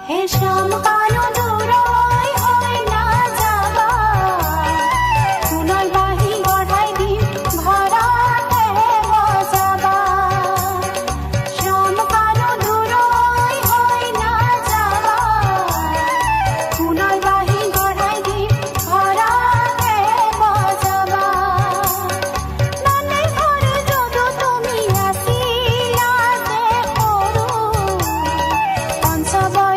হে শ্যাম কানু দূৰৈ হৈ নাযাবা, সোণৰ বাঁহী গঢ়াই দিম ঘৰতে বজাবা। শ্যাম কানু দূৰৈ হৈ নাযাবা, সোণৰ বাঁহী গঢ়াই দিম ঘৰতে বজাবা। নানে ঘৰে যদু তুমি আছিলা যে সৰু, পঞ্চবৰ